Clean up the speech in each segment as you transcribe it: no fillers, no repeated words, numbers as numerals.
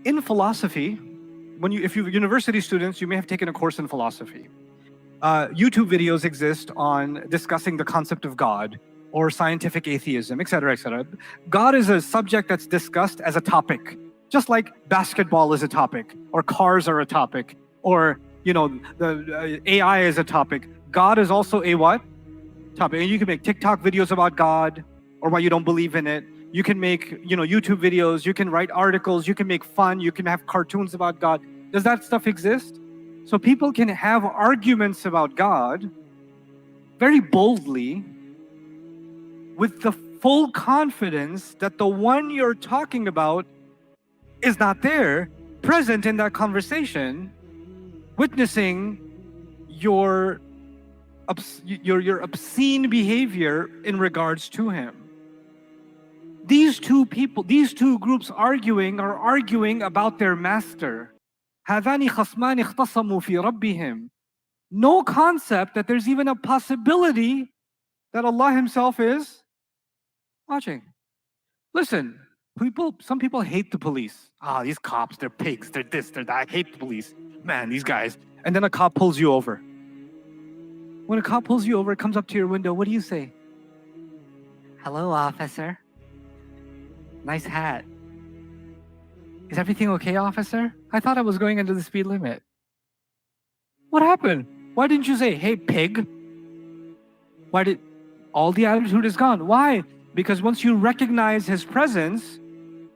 In philosophy, if you're university students, you may have taken a course in philosophy. YouTube videos exist on discussing the concept of God or scientific atheism, etc., etc. God is a subject that's discussed as a topic, just like basketball is a topic, or cars are a topic, or the AI is a topic. God is also a what? Topic. And you can make TikTok videos about God or why you don't believe in it. You can make YouTube videos. You can write articles. You can make fun. You can have cartoons about God. Does that stuff exist? So people can have arguments about God very boldly with the full confidence that the one you're talking about is not there, present in that conversation, witnessing your obscene behavior in regards to him. These two groups are arguing about their master. هذان خصمان اختصموا في ربهم. No concept that there's even a possibility that Allah Himself is watching. Listen, some people hate the police. These cops, they're pigs, they're this, they're that. I hate the police. Man, these guys. And then a cop pulls you over. When a cop pulls you over, it comes up to your window, what do you say? Hello, officer. Nice hat. Is everything okay, officer? I thought I was going under the speed limit. What happened? Why didn't you say, hey, pig? All the attitude is gone. Why? Because once you recognize his presence,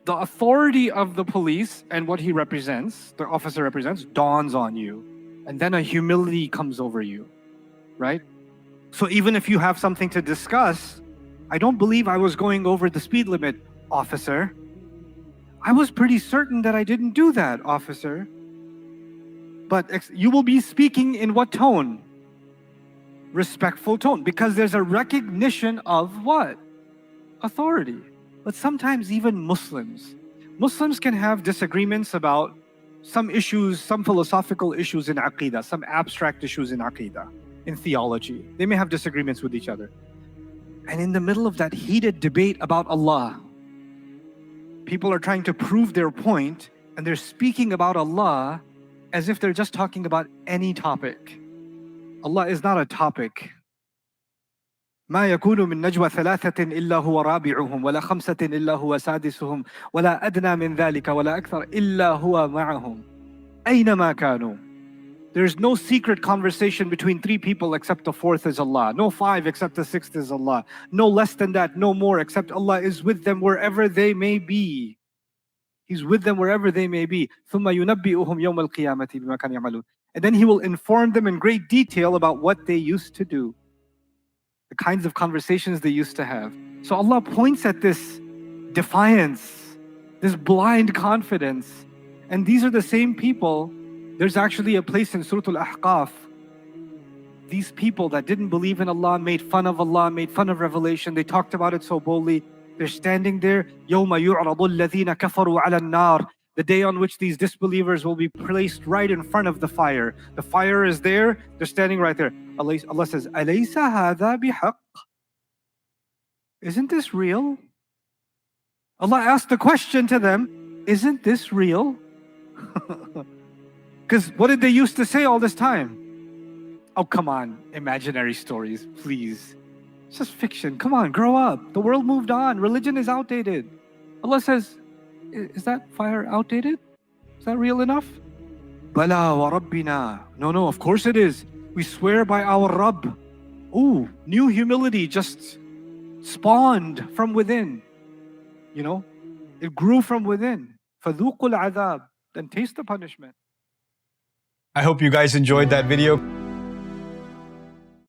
the authority of the police and what he represents, the officer represents, dawns on you. And then a humility comes over you, right? So even if you have something to discuss, I don't believe I was going over the speed limit, officer. I was pretty certain that I didn't do that, officer. But you will be speaking in what tone? Respectful tone, because there's a recognition of what? Authority. But sometimes even Muslims can have disagreements about some issues, some philosophical issues in Aqidah, some abstract issues in Aqidah, in theology. They may have disagreements with each other. And in the middle of that heated debate about Allah, people are trying to prove their point, and they're speaking about Allah as if they're just talking about any topic. Allah is not a topic. ما يكون من نجوى ثلاثة إلا هو رابعهم ولا خمسة إلا هو سادسهم ولا أدنى من ذلك ولا أكثر إلا هو معهم أينما كانوا. There's no secret conversation between three people except the fourth is Allah. No five except the sixth is Allah. No less than that, no more, except Allah is with them wherever they may be. He's with them wherever they may be. ثُمَّ يُنَبِّئُهُمْ يَوْمَ الْقِيَامَةِ بِمَا كَانُوا يَعْمَلُونَ. And then He will inform them in great detail about what they used to do, the kinds of conversations they used to have. So Allah points at this defiance, this blind confidence. And these are the same people. There's actually a place in Surah Al-Ahqaf. These people that didn't believe in Allah, made fun of Allah, made fun of revelation, they talked about it so boldly. They're standing there, يَوْمَ يُعْرَضُ الَّذِينَ كَفَرُوا عَلَى النَّارِ, the day on which these disbelievers will be placed right in front of the fire. The fire is there, they're standing right there. Allah says, أَلَيْسَ هَذَا بِحَقٍّ? Isn't this real? Allah asked the question to them, isn't this real? Because what did they used to say all this time? Oh, come on, imaginary stories, please. It's just fiction. Come on, grow up. The world moved on. Religion is outdated. Allah says, is that fire outdated? Is that real enough? Bala wa Rabbina. No, of course it is. We swear by our Rabb. Ooh, new humility just spawned from within. It grew from within. فَذُوقُوا الْعَذَابِ. Then taste the punishment. I hope you guys enjoyed that video.